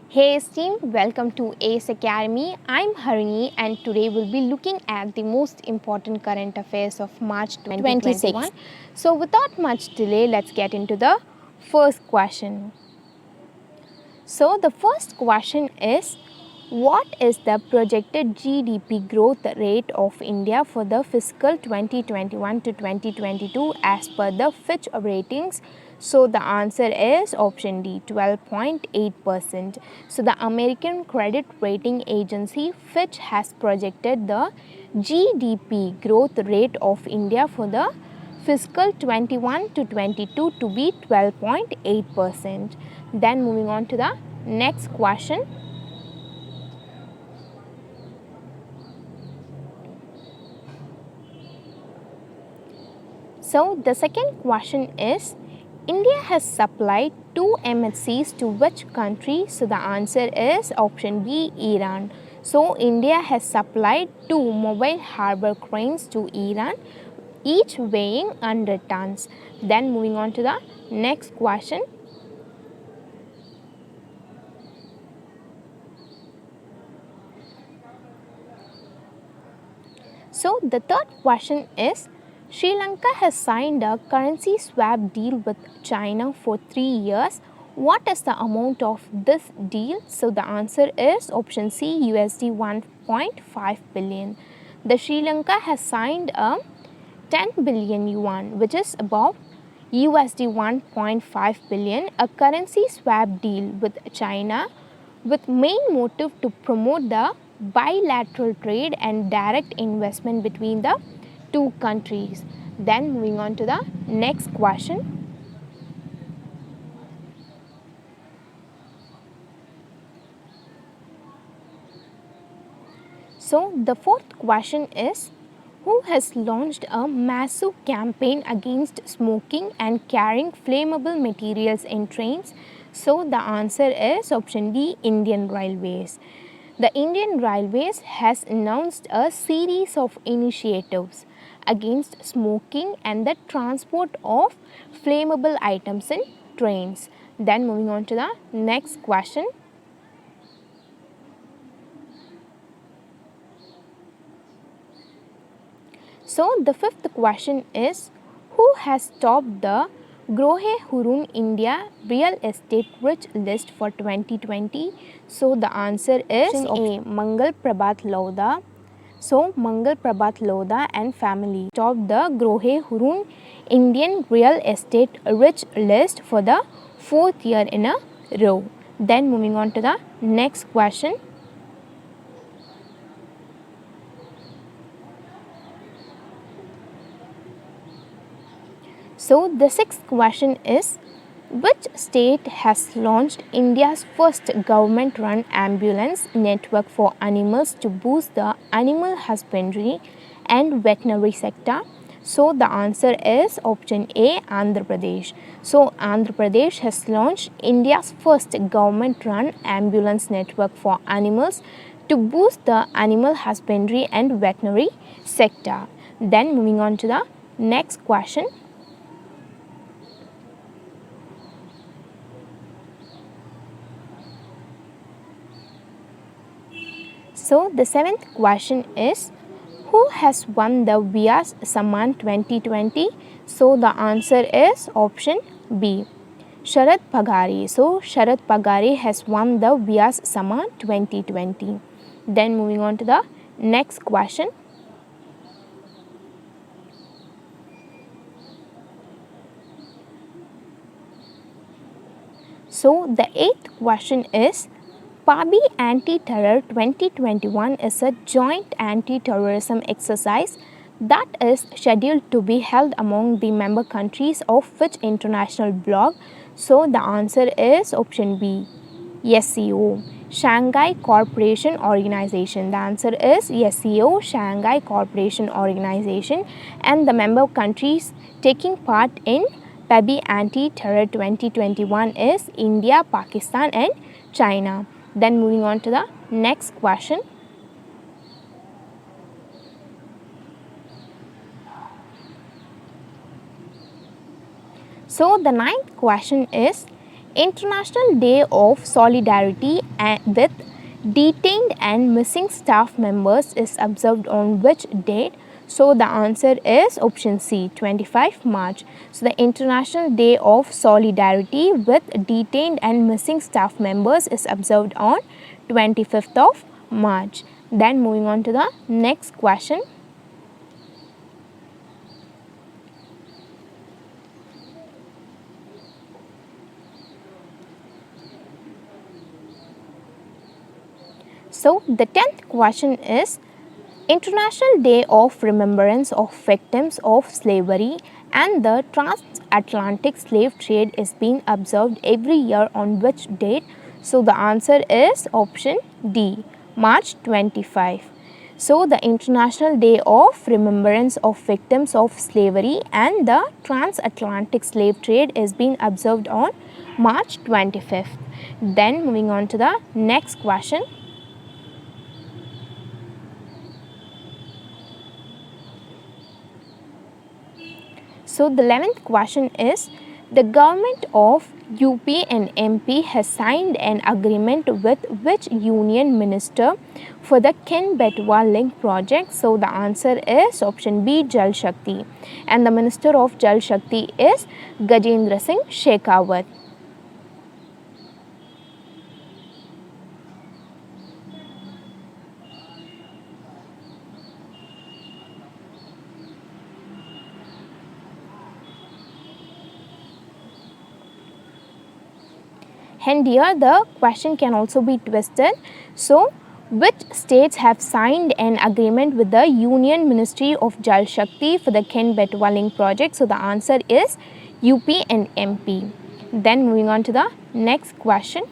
Hey team, welcome to ACE Academy. I'm Harini and today we'll be looking at the most important current affairs of March 2021. So without much delay, let's get into the first question. So the first question is, what is the projected GDP growth rate of India for the fiscal 2021 to 2022 as per the Fitch ratings? So the answer is option D, 12.8%. So the American credit rating agency Fitch has projected the GDP growth rate of India for the fiscal 21 to 22 to be 12.8%. Then moving on to the next question. So the second question is, India has supplied two MHCs to which country? So the answer is option B, Iran. So India has supplied two mobile harbor cranes to Iran, each weighing 100 tons. Then moving on to the next question. So the third question is, Sri Lanka has signed a currency swap deal with China for 3 years. What is the amount of this deal? So the answer is option C, USD 1.5 billion. The Sri Lanka has signed a 10 billion yuan, which is about USD 1.5 billion, a currency swap deal with China with main motive to promote the bilateral trade and direct investment between the two countries. Then moving on to the next question. So the fourth question is, who has launched a massive campaign against smoking and carrying flammable materials in trains? So the answer is option D, Indian Railways. The Indian Railways has announced a series of initiatives against smoking and the transport of flammable items in trains. Then moving on to the next question. So the fifth question is, who has topped the Grohe Hurun India Real Estate Rich List for 2020? So the answer is option A, Mangal Prabhat Lauda. So Mangal Prabhat Lauda and family topped the Grohe Hurun Indian Real Estate Rich List for the fourth year in a row. Then moving on to the next question. So the sixth question is, which state has launched India's first government-run ambulance network for animals to boost the animal husbandry and veterinary sector? So the answer is option A, Andhra Pradesh. So Andhra Pradesh has launched India's first government-run ambulance network for animals to boost the animal husbandry and veterinary sector. Then moving on to the next question. So the seventh question is, who has won the Vyas Samman 2020? So the answer is option B, Sharad Pagari. So Sharad Pagari has won the Vyas Samman 2020. Then moving on to the next question. So the eighth question is, PABI Anti-Terror 2021 is a joint anti-terrorism exercise that is scheduled to be held among the member countries of which international bloc? So the answer is option B, SCO, Shanghai Cooperation Organization. The answer is SCO, Shanghai Cooperation Organization, and the member countries taking part in PABI Anti-Terror 2021 is India, Pakistan and China. Then moving on to the next question. So the ninth question is, International Day of Solidarity with Detained and Missing Staff Members is observed on which date? So the answer is option C, 25 March. So the International Day of Solidarity with Detained and Missing Staff Members is observed on 25th of March. Then moving on to the next question. So the 10th question is International Day of Remembrance of Victims of Slavery and the Transatlantic Slave Trade is being observed every year on which date? So the answer is option D, March 25. So the International Day of Remembrance of Victims of Slavery and the Transatlantic Slave Trade is being observed on March 25th. Then moving on to the next question. So the 11th question is, the government of UP and MP has signed an agreement with which union minister for the Ken-Betwa link project? So the answer is option B, Jal Shakti, and the minister of Jal Shakti is Gajendra Singh Shekhawat. And here the question can also be twisted. So, which states have signed an agreement with the Union Ministry of Jal Shakti for the Ken-Betwa link project? So, the answer is UP and MP. Then moving on to the next question.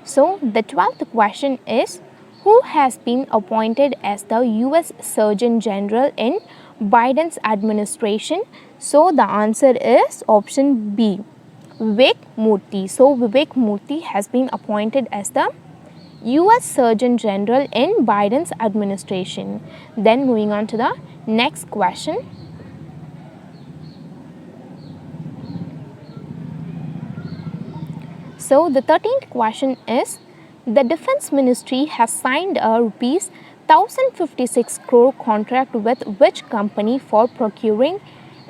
So, the 12th question is, who has been appointed as the US Surgeon General in Biden's administration? So the answer is option B, Vivek Murthy. So Vivek Murthy has been appointed as the US Surgeon General in Biden's administration. Then moving on to the next question. So the 13th question is, the Defense Ministry has signed a rupees 1056 crore contract with which company for procuring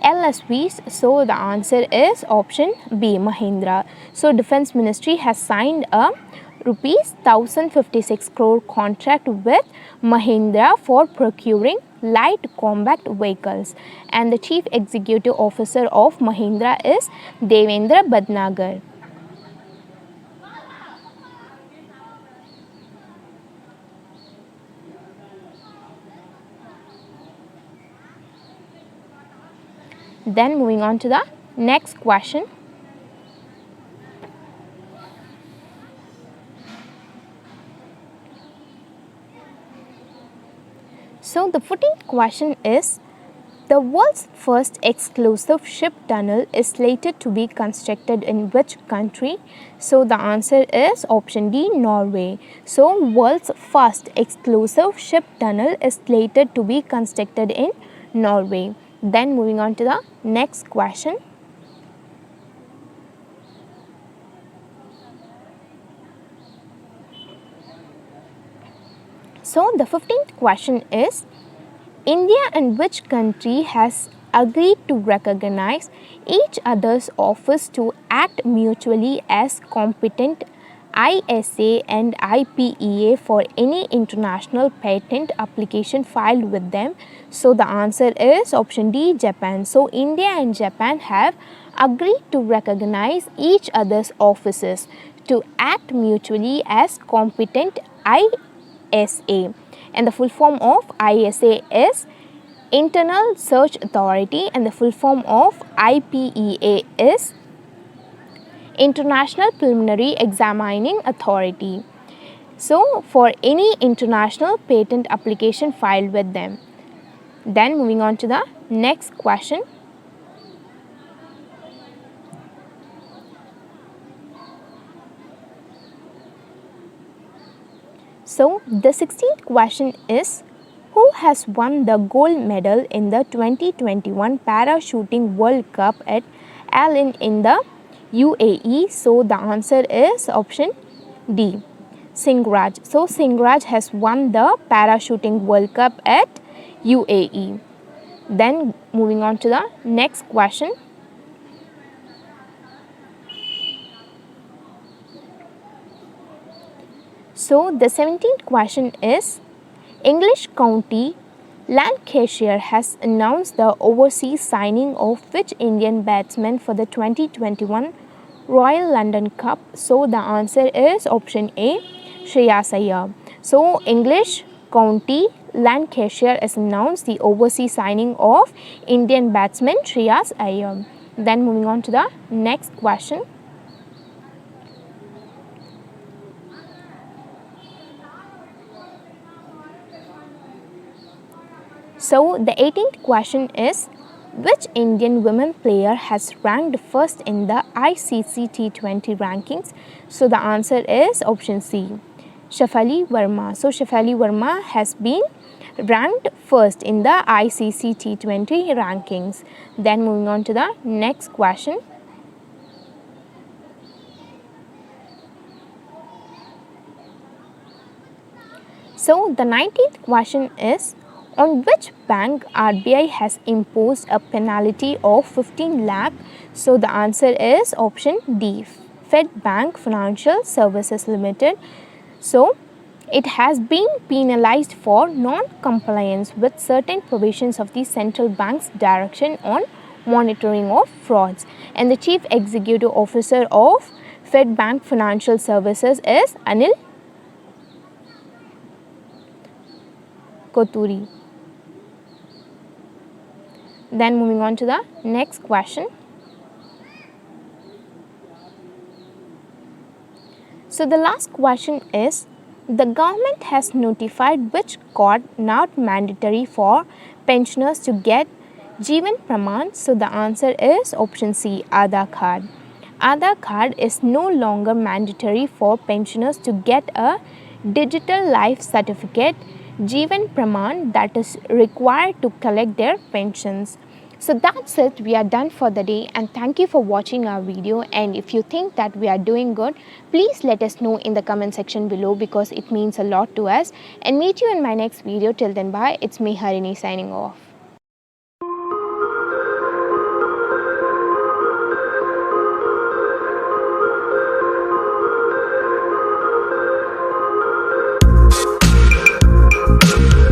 LSVs? So the answer is option B, Mahindra. So Defense Ministry has signed a rupees 1056 crore contract with Mahindra for procuring light combat vehicles, and the Chief Executive Officer of Mahindra is Devendra Bhatnagar. Then moving on to the next question. So the 14th question is, the world's first exclusive ship tunnel is slated to be constructed in which country? So the answer is option D, Norway. So world's first exclusive ship tunnel is slated to be constructed in Norway. Then moving on to the next question. So the 15th question is, India and which country has agreed to recognize each other's office to act mutually as competent ISA and IPEA for any international patent application filed with them? So the answer is option D, Japan. So India and Japan have agreed to recognize each other's offices to act mutually as competent ISA, and the full form of ISA is Internal Search Authority, and the full form of IPEA is International Preliminary Examining Authority. So for any international patent application filed with them. Then moving on to the next question. So the 16th question is, Who has won the gold medal in the 2021 Parachuting World Cup at Al Ain in the UAE? So the answer is option D, Singraj. So Singraj has won the Parachuting World Cup at UAE. Then moving on to the next question. So the 17th question is, English County Lancashire has announced the overseas signing of which Indian batsman for the 2021 Royal London Cup? So the answer is option A, Shreyas Iyer. So English County Lancashire has announced the overseas signing of Indian batsman Shreyas Iyer. Then moving on to the next question. So the 18th question is, which Indian women player has ranked first in the ICC T20 rankings? So the answer is option C, Shafali Verma. So Shafali Verma has been ranked first in the ICC T20 rankings. Then moving on to the next question. So the 19th question is, on which bank RBI has imposed a penalty of 15 lakh? So the answer is option D, Fed Bank Financial Services Limited. So it has been penalized for non-compliance with certain provisions of the central bank's direction on monitoring of frauds. And the chief executive officer of Fed Bank Financial Services is Anil Koturi. Then moving on to the next question. So the last question is, the government has notified which card not mandatory for pensioners to get Jeevan Praman? So the answer is option C, Aadhaar card. Aadhaar card is no longer mandatory for pensioners to get a digital life certificate, Jeevan Praman, that is required to collect their pensions. So that's it, we are done for the day, and thank you for watching our video. And if you think that we are doing good, please let us know in the comment section below, because it means a lot to us. And meet you in my next video. Till then, bye. It's me, Harini, signing off.